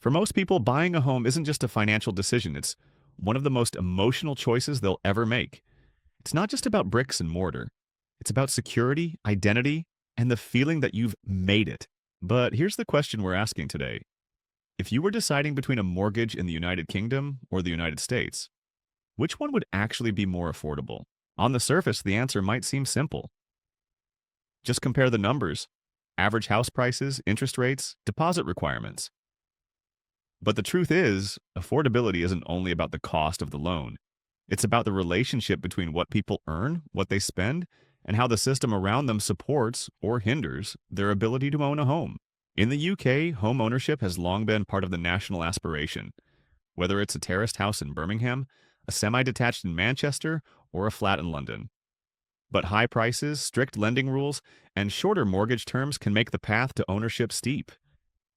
For most people, buying a home isn't just a financial decision, it's one of the most emotional choices they'll ever make. It's not just about bricks and mortar, it's about security, identity, and the feeling that you've made it. But here's the question we're asking today. If you were deciding between a mortgage in the United Kingdom or the United States, which one would actually be more affordable? On the surface, the answer might seem simple. Just compare the numbers: average house prices, interest rates, deposit requirements. But the truth is, affordability isn't only about the cost of the loan. It's about the relationship between what people earn, what they spend, and how the system around them supports or hinders their ability to own a home. In the UK, home ownership has long been part of the national aspiration. Whether it's a terraced house in Birmingham, a semi-detached in Manchester, or a flat in London. But high prices, strict lending rules, and shorter mortgage terms can make the path to ownership steep.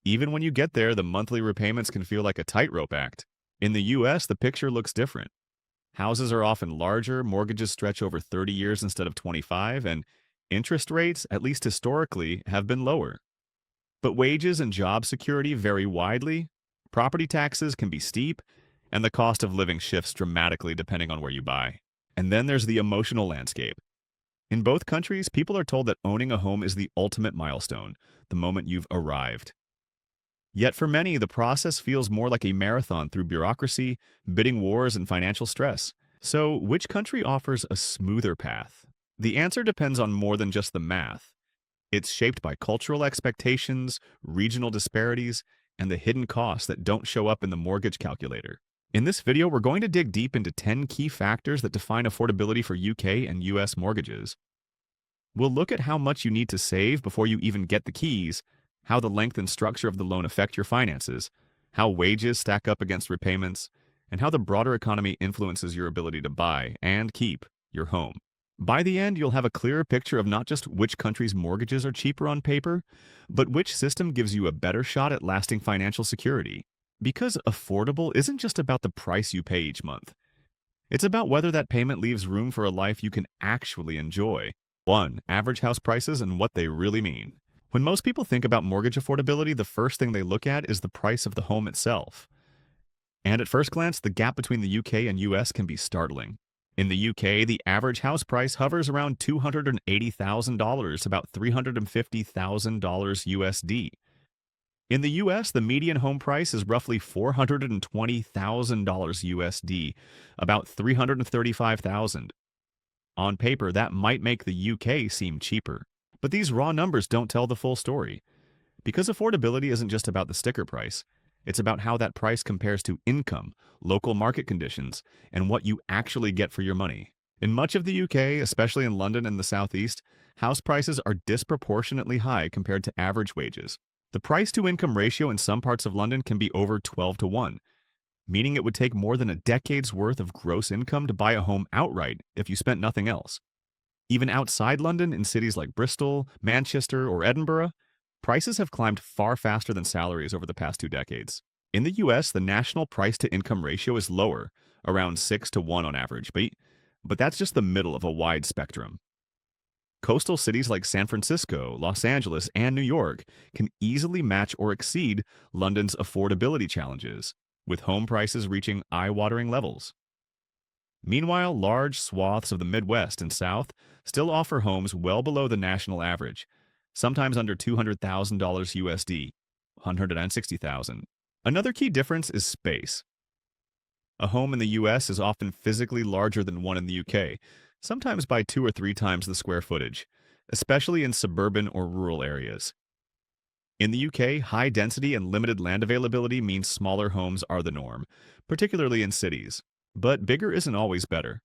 Even when you get there, the monthly repayments can feel like a tightrope act. In the US, the picture looks different. Houses are often larger, mortgages stretch over 30 years instead of 25, and interest rates, at least historically, have been lower. But wages and job security vary widely, property taxes can be steep, and the cost of living shifts dramatically depending on where you buy. And then there's the emotional landscape. In both countries, people are told that owning a home is the ultimate milestone, the moment you've arrived. Yet for many, the process feels more like a marathon through bureaucracy, bidding wars, and financial stress. So, which country offers a smoother path? The answer depends on more than just the math. It's shaped by cultural expectations, regional disparities, and the hidden costs that don't show up in the mortgage calculator. In this video, we're going to dig deep into 10 key factors that define affordability for UK and US mortgages. We'll look at how much you need to save before you even get the keys, how the length and structure of the loan affect your finances, how wages stack up against repayments, and how the broader economy influences your ability to buy and keep your home. By the end, you'll have a clearer picture of not just which country's mortgages are cheaper on paper, but which system gives you a better shot at lasting financial security. Because affordable isn't just about the price you pay each month. It's about whether that payment leaves room for a life you can actually enjoy. 1. Average house prices and what they really mean. When most people think about mortgage affordability, the first thing they look at is the price of the home itself. And at first glance, the gap between the UK and US can be startling. In the UK, the average house price hovers around $280,000, about $350,000 USD. In the US, the median home price is roughly $420,000 USD, about $335,000. On paper, that might make the UK seem cheaper. But these raw numbers don't tell the full story. Because affordability isn't just about the sticker price, it's about how that price compares to income, local market conditions, and what you actually get for your money. In much of the UK, especially in London and the Southeast, house prices are disproportionately high compared to average wages. The price-to-income ratio in some parts of London can be over 12 to 1, meaning it would take more than a decade's worth of gross income to buy a home outright if you spent nothing else. Even outside London, in cities like Bristol, Manchester, or Edinburgh, prices have climbed far faster than salaries over the past 2 decades. In the US, the national price-to-income ratio is lower, around 6 to 1 on average, but that's just the middle of a wide spectrum. Coastal cities like San Francisco, Los Angeles, and New York can easily match or exceed London's affordability challenges, with home prices reaching eye-watering levels. Meanwhile, large swaths of the Midwest and South still offer homes well below the national average, sometimes under $200,000 USD, $160,000. Another key difference is space. A home in the US is often physically larger than one in the UK, sometimes by 2 or 3 times the square footage, especially in suburban or rural areas. In the UK, high density and limited land availability means smaller homes are the norm, particularly in cities. But bigger isn't always better.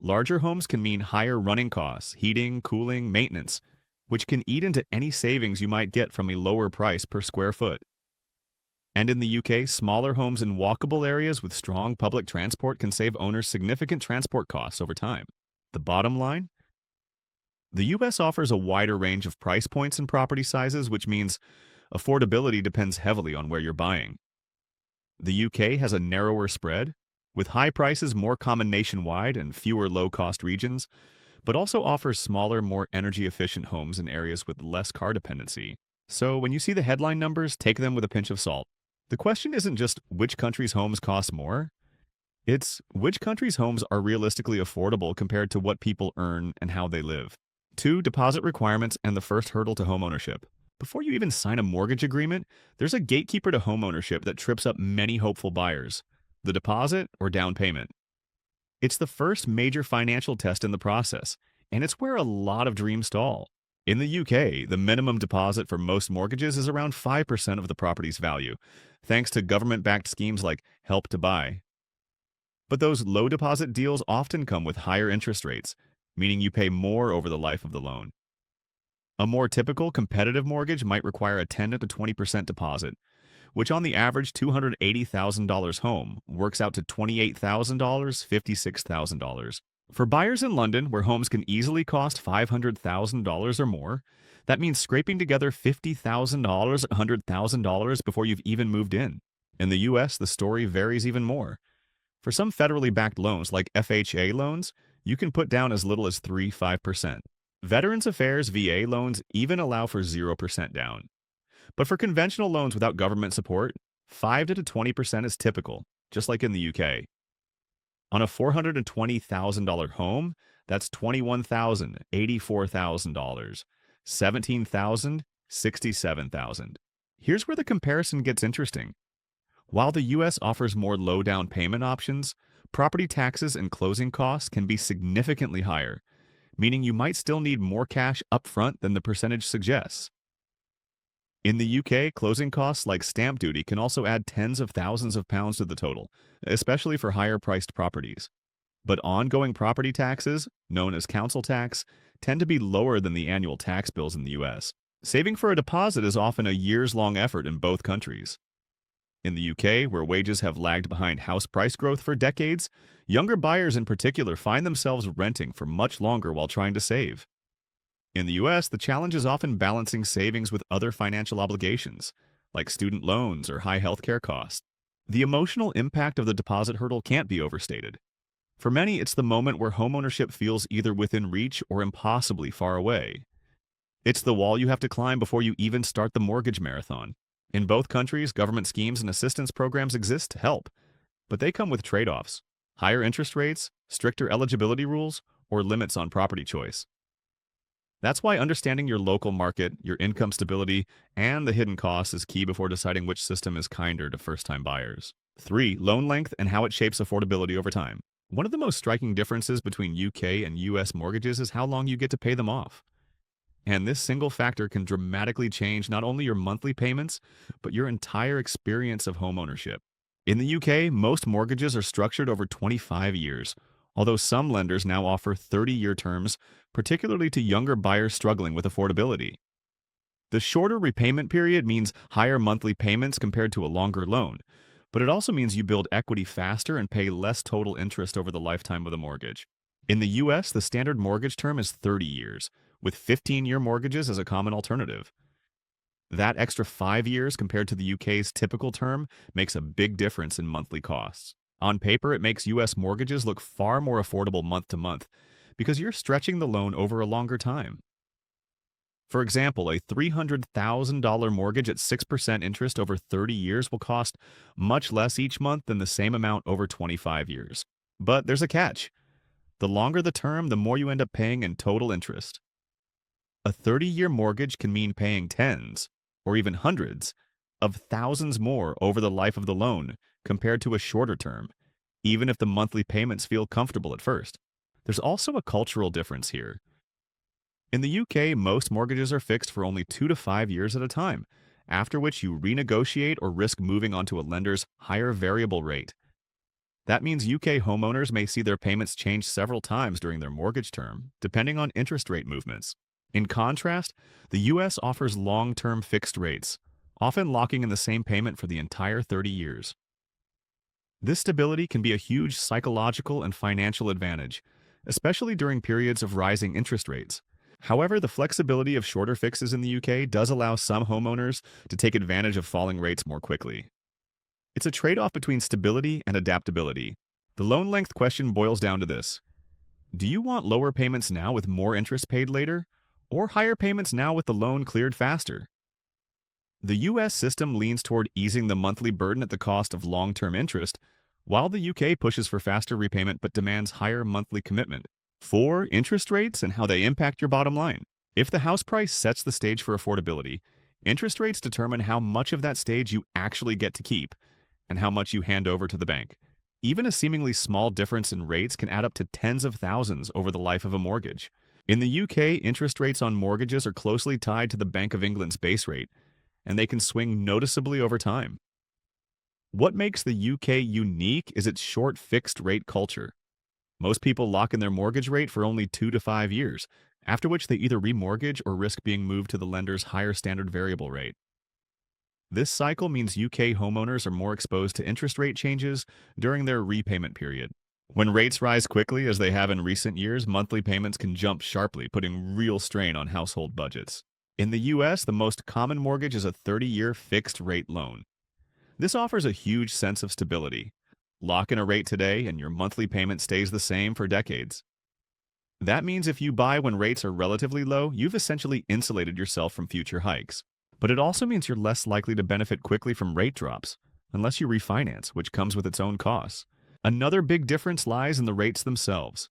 Larger homes can mean higher running costs, heating, cooling, maintenance, which can eat into any savings you might get from a lower price per square foot. And in the UK, smaller homes in walkable areas with strong public transport can save owners significant transport costs over time. The bottom line? The US offers a wider range of price points and property sizes, which means affordability depends heavily on where you're buying. The UK has a narrower spread, with high prices more common nationwide and fewer low-cost regions, but also offers smaller, more energy-efficient homes in areas with less car dependency. So when you see the headline numbers, take them with a pinch of salt. The question isn't just which country's homes cost more, it's which country's homes are realistically affordable compared to what people earn and how they live. Two, deposit requirements and the first hurdle to homeownership. Before you even sign a mortgage agreement, there's a gatekeeper to homeownership that trips up many hopeful buyers: the deposit or down payment. It's the first major financial test in the process, and it's where a lot of dreams stall. In the UK, the minimum deposit for most mortgages is around 5% of the property's value, thanks to government-backed schemes like Help to Buy. But those low deposit deals often come with higher interest rates, meaning you pay more over the life of the loan. A more typical competitive mortgage might require a 10 to 20% deposit, which on the average $280,000 home works out to $28,000, $56,000. For buyers in London, where homes can easily cost $500,000 or more, that means scraping together $50,000, $100,000 before you've even moved in. In the US, the story varies even more. For some federally backed loans like FHA loans, you can put down as little as 3-5%. Veterans Affairs VA loans even allow for 0% down. But for conventional loans without government support, 5 to 20% is typical, just like in the UK. On a $420,000 home, that's $21,000, $84,000, $17,000, $67,000. Here's where the comparison gets interesting. While the US offers more low down payment options, property taxes and closing costs can be significantly higher, meaning you might still need more cash upfront than the percentage suggests. In the UK, closing costs like stamp duty can also add tens of thousands of pounds to the total, especially for higher-priced properties. But ongoing property taxes, known as council tax, tend to be lower than the annual tax bills in the US. Saving for a deposit is often a years-long effort in both countries. In the UK, where wages have lagged behind house price growth for decades, younger buyers in particular find themselves renting for much longer while trying to save. In the US, the challenge is often balancing savings with other financial obligations, like student loans or high healthcare costs. The emotional impact of the deposit hurdle can't be overstated. For many, it's the moment where homeownership feels either within reach or impossibly far away. It's the wall you have to climb before you even start the mortgage marathon. In both countries, government schemes and assistance programs exist to help, but they come with trade-offs: higher interest rates, stricter eligibility rules, or limits on property choice. That's why understanding your local market, your income stability, and the hidden costs is key before deciding which system is kinder to first-time buyers. 3. Loan length and how it shapes affordability over time. One of the most striking differences between UK and US mortgages is how long you get to pay them off. And this single factor can dramatically change not only your monthly payments, but your entire experience of homeownership. In the UK, most mortgages are structured over 25 years, although some lenders now offer 30-year terms, particularly to younger buyers struggling with affordability. The shorter repayment period means higher monthly payments compared to a longer loan, but it also means you build equity faster and pay less total interest over the lifetime of the mortgage. In the US, the standard mortgage term is 30 years, with 15-year mortgages as a common alternative. That extra 5 years compared to the UK's typical term makes a big difference in monthly costs. On paper, it makes US mortgages look far more affordable month to month because you're stretching the loan over a longer time. For example, a $300,000 mortgage at 6% interest over 30 years will cost much less each month than the same amount over 25 years. But there's a catch. The longer the term, the more you end up paying in total interest. A 30-year mortgage can mean paying tens, or even hundreds, of thousands more over the life of the loan compared to a shorter term, even if the monthly payments feel comfortable at first. There's also a cultural difference here. In the UK, most mortgages are fixed for only 2 to 5 years at a time, after which you renegotiate or risk moving onto a lender's higher variable rate. That means UK homeowners may see their payments change several times during their mortgage term, depending on interest rate movements. In contrast, the US offers long-term fixed rates, often locking in the same payment for the entire 30 years. This stability can be a huge psychological and financial advantage, especially during periods of rising interest rates. However, the flexibility of shorter fixes in the UK does allow some homeowners to take advantage of falling rates more quickly. It's a trade-off between stability and adaptability. The loan length question boils down to this: do you want lower payments now with more interest paid later, or higher payments now with the loan cleared faster? The US system leans toward easing the monthly burden at the cost of long-term interest, while the UK pushes for faster repayment but demands higher monthly commitment. 4. Interest rates and how they impact your bottom line. If the house price sets the stage for affordability, interest rates determine how much of that stage you actually get to keep and how much you hand over to the bank. Even a seemingly small difference in rates can add up to tens of thousands over the life of a mortgage. In the UK, interest rates on mortgages are closely tied to the Bank of England's base rate, and they can swing noticeably over time. What makes the UK unique is its short fixed rate culture. Most people lock in their mortgage rate for only 2 to 5 years, after which they either remortgage or risk being moved to the lender's higher standard variable rate. This cycle means UK homeowners are more exposed to interest rate changes during their repayment period. When rates rise quickly, as they have in recent years, monthly payments can jump sharply, putting real strain on household budgets. In the US, the most common mortgage is a 30-year fixed-rate loan. This offers a huge sense of stability. Lock in a rate today, and your monthly payment stays the same for decades. That means if you buy when rates are relatively low, you've essentially insulated yourself from future hikes. But it also means you're less likely to benefit quickly from rate drops, unless you refinance, which comes with its own costs. Another big difference lies in the rates themselves.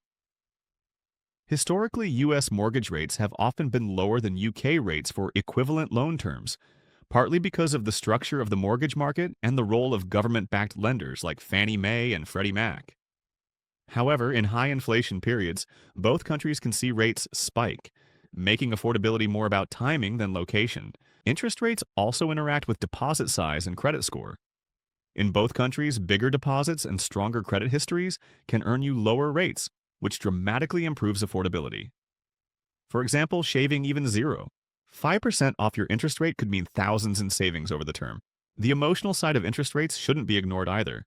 Historically, U.S. mortgage rates have often been lower than UK rates for equivalent loan terms, partly because of the structure of the mortgage market and the role of government-backed lenders like Fannie Mae and Freddie Mac. However, in high inflation periods, both countries can see rates spike, making affordability more about timing than location. Interest rates also interact with deposit size and credit score. In both countries, bigger deposits and stronger credit histories can earn you lower rates, which dramatically improves affordability. For example, shaving even 5% off your interest rate could mean thousands in savings over the term. The emotional side of interest rates shouldn't be ignored either.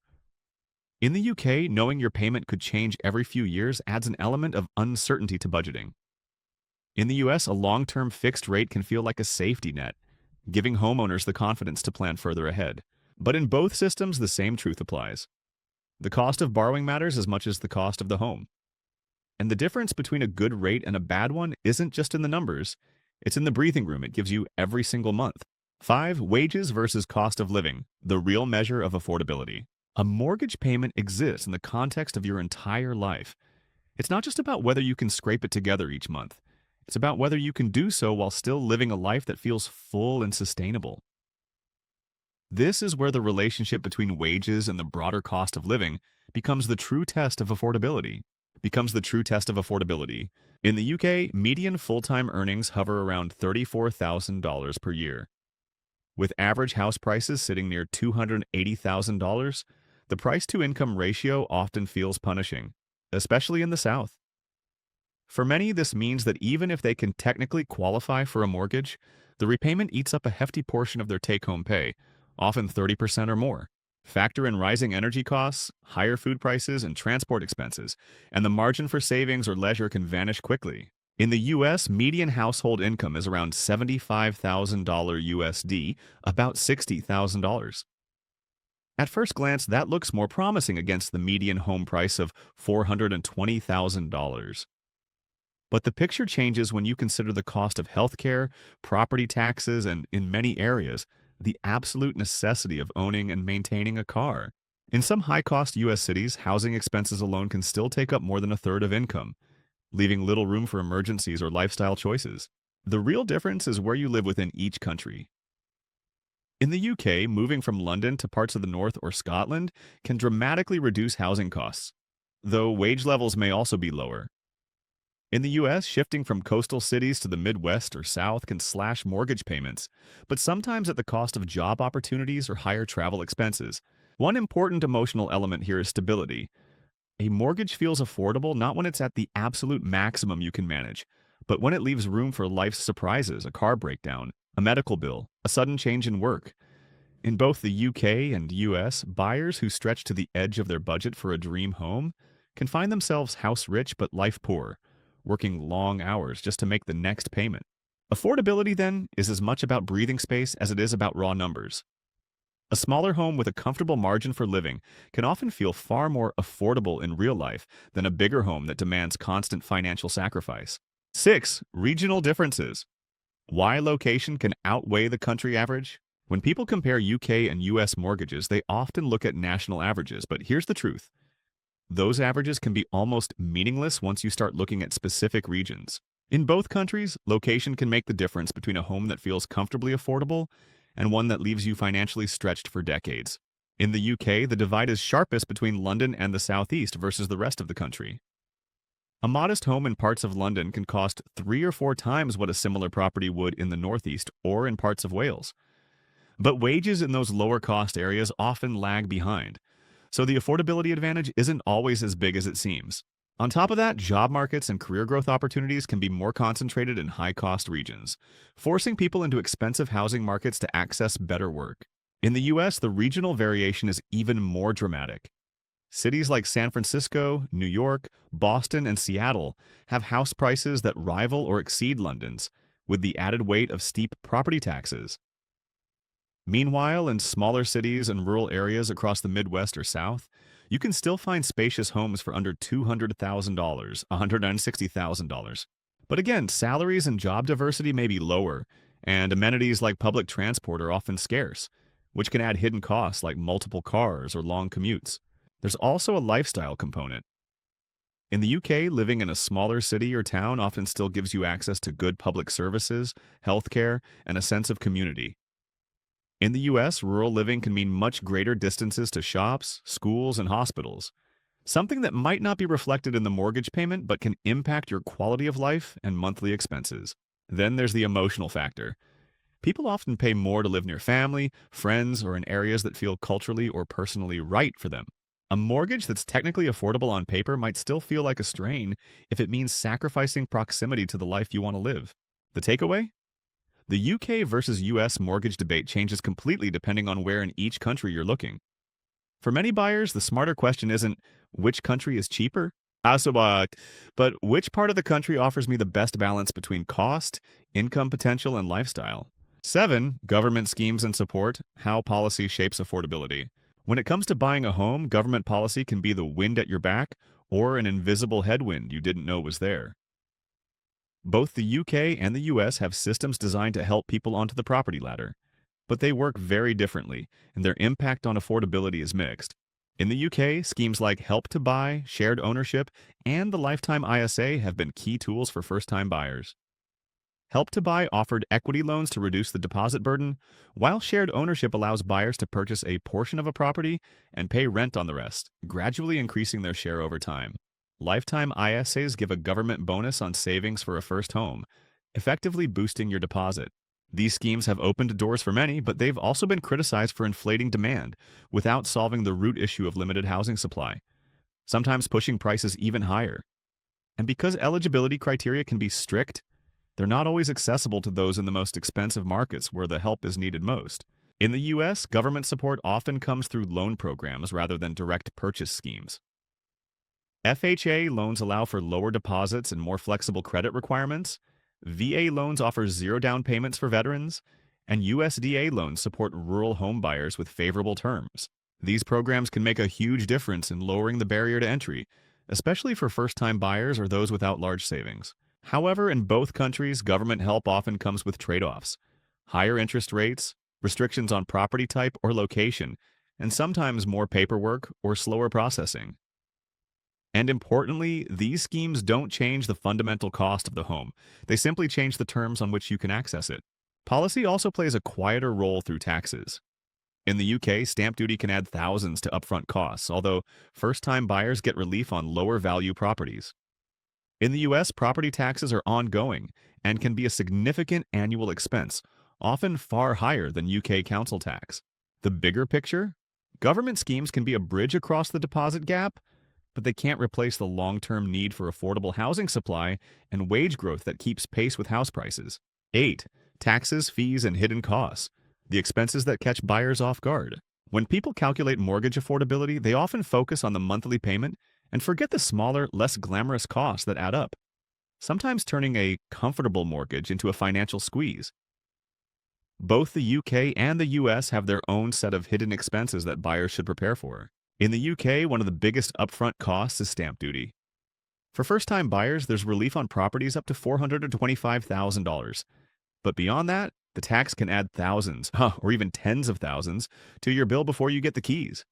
In the UK, knowing your payment could change every few years adds an element of uncertainty to budgeting. In the US, a long-term fixed rate can feel like a safety net, giving homeowners the confidence to plan further ahead. But in both systems, the same truth applies. The cost of borrowing matters as much as the cost of the home. And the difference between a good rate and a bad one isn't just in the numbers, it's in the breathing room it gives you every single month. 5. Wages versus cost of living, the real measure of affordability. A mortgage payment exists in the context of your entire life. It's not just about whether you can scrape it together each month. It's about whether you can do so while still living a life that feels full and sustainable. This is where the relationship between wages and the broader cost of living becomes the true test of affordability. In the UK, median full-time earnings hover around $34,000 per year. With average house prices sitting near $280,000, the price-to-income ratio often feels punishing, especially in the South. For many, this means that even if they can technically qualify for a mortgage, the repayment eats up a hefty portion of their take-home pay, often 30% or more. Factor in rising energy costs, higher food prices, and transport expenses, and the margin for savings or leisure can vanish quickly. In the US, median household income is around $75,000 USD, about $60,000. At first glance, that looks more promising against the median home price of $420,000. But the picture changes when you consider the cost of healthcare, property taxes, and, in many areas, the absolute necessity of owning and maintaining a car. In some high-cost U.S. cities, housing expenses alone can still take up more than a third of income, leaving little room for emergencies or lifestyle choices. The real difference is where you live within each country. In the UK, moving from London to parts of the North or Scotland can dramatically reduce housing costs, though wage levels may also be lower. In the US, shifting from coastal cities to the Midwest or South can slash mortgage payments, but sometimes at the cost of job opportunities or higher travel expenses. One important emotional element here is stability. A mortgage feels affordable not when it's at the absolute maximum you can manage, but when it leaves room for life's surprises, a car breakdown, a medical bill, a sudden change in work. In both the UK and US, buyers who stretch to the edge of their budget for a dream home can find themselves house-rich but life-poor, working long hours just to make the next payment. Affordability, then, is as much about breathing space as it is about raw numbers. A smaller home with a comfortable margin for living can often feel far more affordable in real life than a bigger home that demands constant financial sacrifice. 6. Regional differences. Why location can outweigh the country average? When people compare UK and US mortgages, they often look at national averages, but here's the truth. Those averages can be almost meaningless once you start looking at specific regions. In both countries, location can make the difference between a home that feels comfortably affordable and one that leaves you financially stretched for decades. In the UK, the divide is sharpest between London and the southeast versus the rest of the country. A modest home in parts of London can cost 3 or 4 times what a similar property would in the northeast or in parts of Wales. But wages in those lower cost areas often lag behind, so the affordability advantage isn't always as big as it seems. On top of that, job markets and career growth opportunities can be more concentrated in high cost regions, forcing people into expensive housing markets to access better work. In the US, the regional variation is even more dramatic. Cities like San Francisco, New York, Boston, and Seattle have house prices that rival or exceed London's, with the added weight of steep property taxes. Meanwhile, in smaller cities and rural areas across the Midwest or South, you can still find spacious homes for under $200,000, $160,000. But again, salaries and job diversity may be lower, and amenities like public transport are often scarce, which can add hidden costs like multiple cars or long commutes. There's also a lifestyle component. In the UK, living in a smaller city or town often still gives you access to good public services, healthcare, and a sense of community. In the US, rural living can mean much greater distances to shops, schools, and hospitals, something that might not be reflected in the mortgage payment but can impact your quality of life and monthly expenses. Then there's the emotional factor. People often pay more to live near family, friends, or in areas that feel culturally or personally right for them. A mortgage that's technically affordable on paper might still feel like a strain if it means sacrificing proximity to the life you want to live. The takeaway? The UK versus US mortgage debate changes completely depending on where in each country you're looking. For many buyers, the smarter question isn't which country is cheaper, but which part of the country offers me the best balance between cost, income potential, and lifestyle. 7. Government schemes and support, how policy shapes affordability. When it comes to buying a home, government policy can be the wind at your back or an invisible headwind you didn't know was there. Both the UK and the US have systems designed to help people onto the property ladder, but they work very differently, and their impact on affordability is mixed. In the UK, schemes like Help to Buy, shared ownership, and the Lifetime ISA have been key tools for first-time buyers. Help to Buy offered equity loans to reduce the deposit burden, while shared ownership allows buyers to purchase a portion of a property and pay rent on the rest, gradually increasing their share over time. Lifetime ISAs give a government bonus on savings for a first home, effectively boosting your deposit. These schemes have opened doors for many, but they've also been criticized for inflating demand without solving the root issue of limited housing supply, sometimes pushing prices even higher. And because eligibility criteria can be strict, they're not always accessible to those in the most expensive markets where the help is needed most. In the US, government support often comes through loan programs rather than direct purchase schemes. FHA loans allow for lower deposits and more flexible credit requirements. VA loans offer zero down payments for veterans, and USDA loans support rural home buyers with favorable terms. These programs can make a huge difference in lowering the barrier to entry, especially for first-time buyers or those without large savings. However, in both countries, government help often comes with trade-offs: higher interest rates, restrictions on property type or location, and sometimes more paperwork or slower processing. And importantly, these schemes don't change the fundamental cost of the home. They simply change the terms on which you can access it. Policy also plays a quieter role through taxes. In the UK, stamp duty can add thousands to upfront costs, although first-time buyers get relief on lower-value properties. In the US, property taxes are ongoing and can be a significant annual expense, often far higher than UK council tax. The bigger picture? Government schemes can be a bridge across the deposit gap, but they can't replace the long-term need for affordable housing supply and wage growth that keeps pace with house prices. 8. Taxes, fees, and hidden costs, the expenses that catch buyers off guard. When people calculate mortgage affordability, they often focus on the monthly payment and forget the smaller, less glamorous costs that add up, sometimes turning a comfortable mortgage into a financial squeeze. Both the UK and the US have their own set of hidden expenses that buyers should prepare for. In the UK, one of the biggest upfront costs is stamp duty. For first-time buyers, there's relief on properties up to $425,000. But beyond that, The tax can add thousands, or even tens of thousands, to your bill before you get the keys.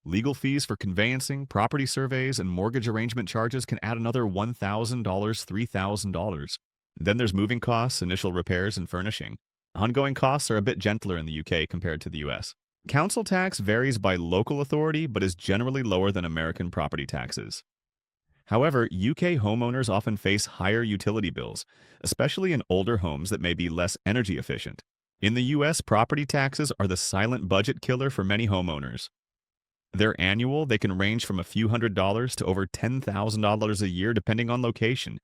Legal fees for conveyancing, property surveys, and mortgage arrangement charges can add another $1,000, $3,000. Then there's moving costs, initial repairs, and furnishing. Ongoing costs are a bit gentler in the UK compared to the US. Council tax varies by local authority but is generally lower than American property taxes. However, UK homeowners often face higher utility bills, especially in older homes that may be less energy efficient. In the US, property taxes are the silent budget killer for many homeowners. They're annual, they can range from a few $100s to over $10,000 a year depending on location,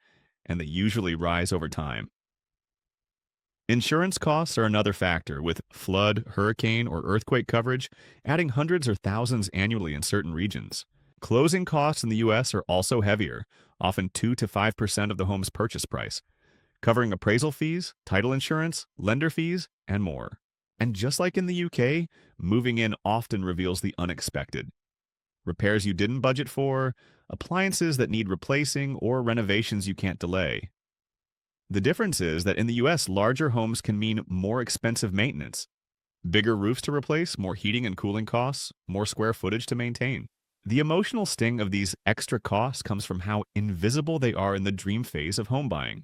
and they usually rise over time. Insurance costs are another factor, with flood, hurricane, or earthquake coverage adding hundreds or thousands annually in certain regions. Closing costs in the U.S. are also heavier, often 2 to 5% of the home's purchase price, covering appraisal fees, title insurance, lender fees, and more. And just like in the UK, moving in often reveals the unexpected. Repairs you didn't budget for, appliances that need replacing, or renovations you can't delay. The difference is that in the US, larger homes can mean more expensive maintenance. Bigger roofs to replace, more heating and cooling costs, more square footage to maintain. The emotional sting of these extra costs comes from how invisible they are in the dream phase of home buying.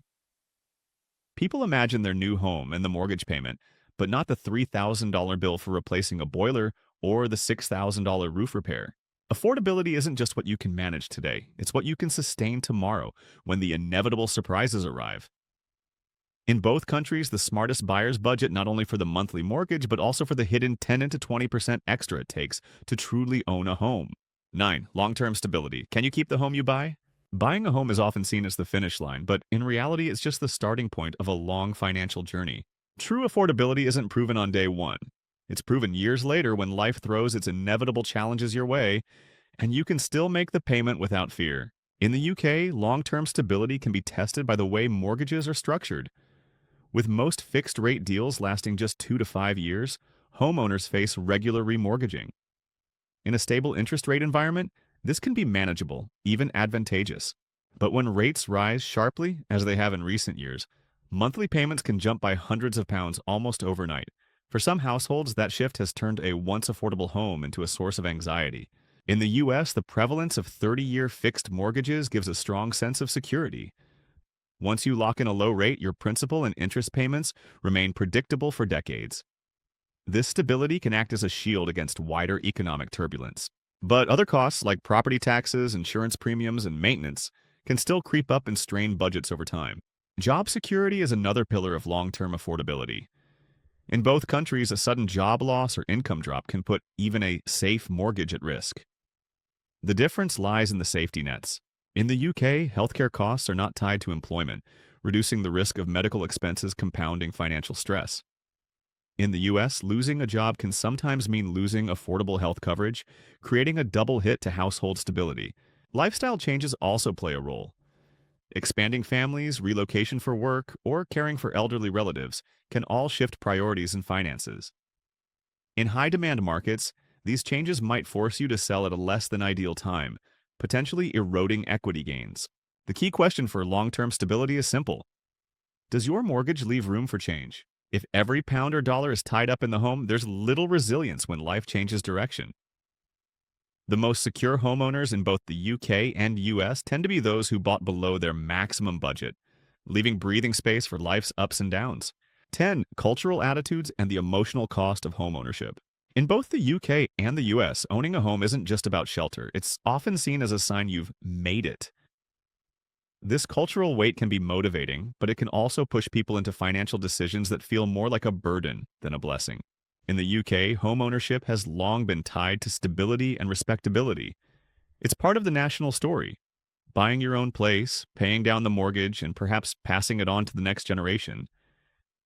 People imagine their new home and the mortgage payment, but not the $3,000 bill for replacing a boiler or the $6,000 roof repair. Affordability isn't just what you can manage today, it's what you can sustain tomorrow when the inevitable surprises arrive. In both countries, the smartest buyers budget not only for the monthly mortgage, but also for the hidden 10 to 20% extra it takes to truly own a home. 9. Long-term stability. Can you keep the home you buy? Buying a home is often seen as the finish line, but in reality, it's just the starting point of a long financial journey. True affordability isn't proven on day one. It's proven years later when life throws its inevitable challenges your way, and you can still make the payment without fear. In the UK, long-term stability can be tested by the way mortgages are structured. With most fixed-rate deals lasting just 2 to 5 years, homeowners face regular remortgaging. In a stable interest rate environment, this can be manageable, even advantageous. But when rates rise sharply, as they have in recent years, monthly payments can jump by hundreds of pounds almost overnight. For some households, that shift has turned a once-affordable home into a source of anxiety. In the U.S., the prevalence of 30-year fixed mortgages gives a strong sense of security. Once you lock in a low rate, your principal and interest payments remain predictable for decades. This stability can act as a shield against wider economic turbulence. But other costs like property taxes, insurance premiums, and maintenance can still creep up and strain budgets over time. Job security is another pillar of long-term affordability. In both countries, a sudden job loss or income drop can put even a safe mortgage at risk. The difference lies in the safety nets. In the UK, healthcare costs are not tied to employment, reducing the risk of medical expenses compounding financial stress. In the US, losing a job can sometimes mean losing affordable health coverage, creating a double hit to household stability. Lifestyle changes also play a role. Expanding families, relocation for work, or caring for elderly relatives can all shift priorities and finances. In high-demand markets, these changes might force you to sell at a less than ideal time, potentially eroding equity gains. The key question for long-term stability is simple. Does your mortgage leave room for change? If every pound or dollar is tied up in the home, there's little resilience when life changes direction. The most secure homeowners in both the UK and US tend to be those who bought below their maximum budget, leaving breathing space for life's ups and downs. 10. Cultural attitudes and the emotional cost of homeownership. In both the UK and the US, owning a home isn't just about shelter. It's often seen as a sign you've made it. This cultural weight can be motivating, but it can also push people into financial decisions that feel more like a burden than a blessing. In the UK, homeownership has long been tied to stability and respectability. It's part of the national story. Buying your own place, paying down the mortgage, and perhaps passing it on to the next generation.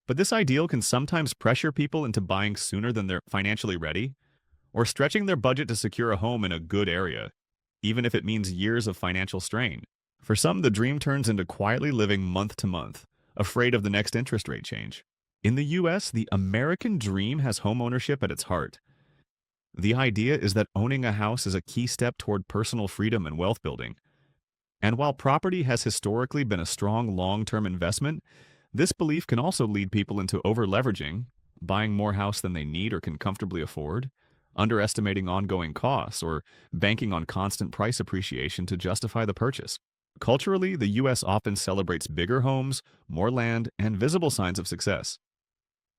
But this ideal can sometimes pressure people into buying sooner than they're financially ready, or stretching their budget to secure a home in a good area, even if it means years of financial strain. For some, the dream turns into quietly living month to month, afraid of the next interest rate change. In the US, the American dream has homeownership at its heart. The idea is that owning a house is a key step toward personal freedom and wealth building. And while property has historically been a strong long-term investment, This belief can also lead people into over-leveraging, buying more house than they need or can comfortably afford, underestimating ongoing costs, or banking on constant price appreciation to justify the purchase. Culturally, the U.S. often celebrates bigger homes, more land, and visible signs of success.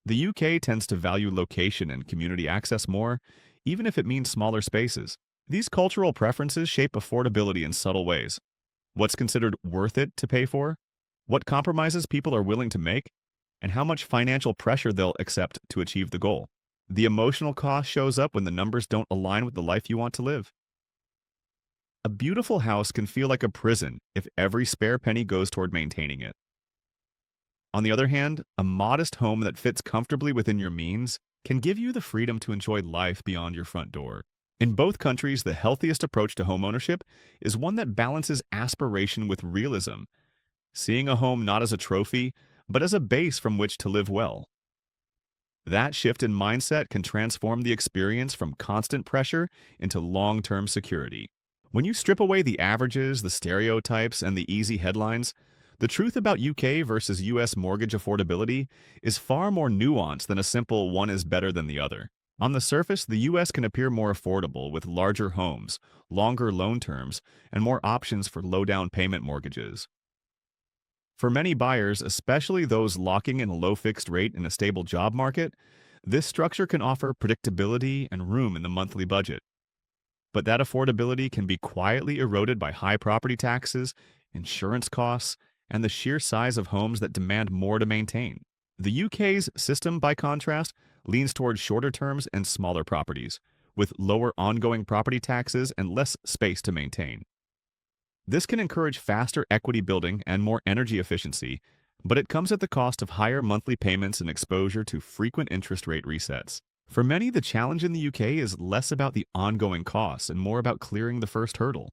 The UK tends to value location and community access more, even if it means smaller spaces. These cultural preferences shape affordability in subtle ways. What's considered worth it to pay for, what compromises people are willing to make, and how much financial pressure they'll accept to achieve the goal. The emotional cost shows up when the numbers don't align with the life you want to live. A beautiful house can feel like a prison if every spare penny goes toward maintaining it. On the other hand, a modest home that fits comfortably within your means can give you the freedom to enjoy life beyond your front door. In both countries, the healthiest approach to homeownership is one that balances aspiration with realism, seeing a home not as a trophy, but as a base from which to live well. That shift in mindset can transform the experience from constant pressure into long-term security. When you strip away the averages, the stereotypes, and the easy headlines, the truth about UK versus US mortgage affordability is far more nuanced than a simple one is better than the other. On the surface, the US can appear more affordable with larger homes, longer loan terms, and more options for low-down payment mortgages. For many buyers, especially those locking in a low fixed rate in a stable job market, this structure can offer predictability and room in the monthly budget. But that affordability can be quietly eroded by high property taxes, insurance costs, and the sheer size of homes that demand more to maintain. The UK's system, by contrast, leans towards shorter terms and smaller properties, with lower ongoing property taxes and less space to maintain. This can encourage faster equity building and more energy efficiency, but it comes at the cost of higher monthly payments and exposure to frequent interest rate resets. For many, the challenge in the UK is less about the ongoing costs and more about clearing the first hurdle.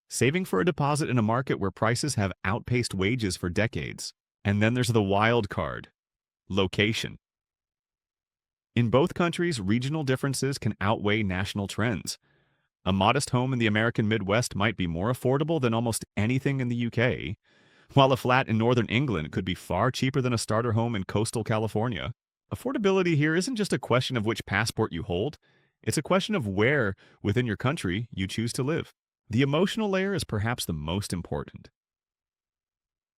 Saving for a deposit in a market where prices have outpaced wages for decades. And then there's the wild card: location. In both countries, regional differences can outweigh national trends. A modest home in the American Midwest might be more affordable than almost anything in the UK, while a flat in northern England could be far cheaper than a starter home in coastal California. Affordability here isn't just a question of which passport you hold, it's a question of where, within your country, you choose to live. The emotional layer is perhaps the most important.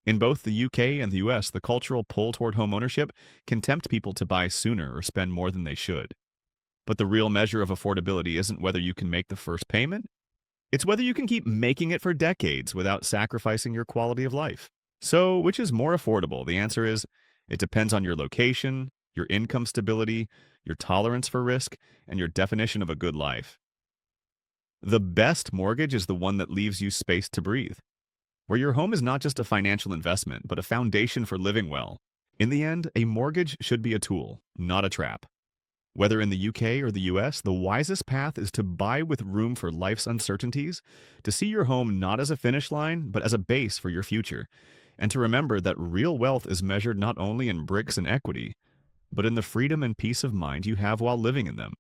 In both the UK and the US, the cultural pull toward homeownership can tempt people to buy sooner or spend more than they should. But the real measure of affordability isn't whether you can make the first payment, it's whether you can keep making it for decades without sacrificing your quality of life. So, which is more affordable? The answer is, it depends on your location, your income stability, your tolerance for risk, and your definition of a good life. The best mortgage is the one that leaves you space to breathe, where your home is not just a financial investment, but a foundation for living well. In the end, a mortgage should be a tool, not a trap. Whether in the UK or the US, the wisest path is to buy with room for life's uncertainties, to see your home not as a finish line, but as a base for your future, and to remember that real wealth is measured not only in bricks and equity, but in the freedom and peace of mind you have while living in them.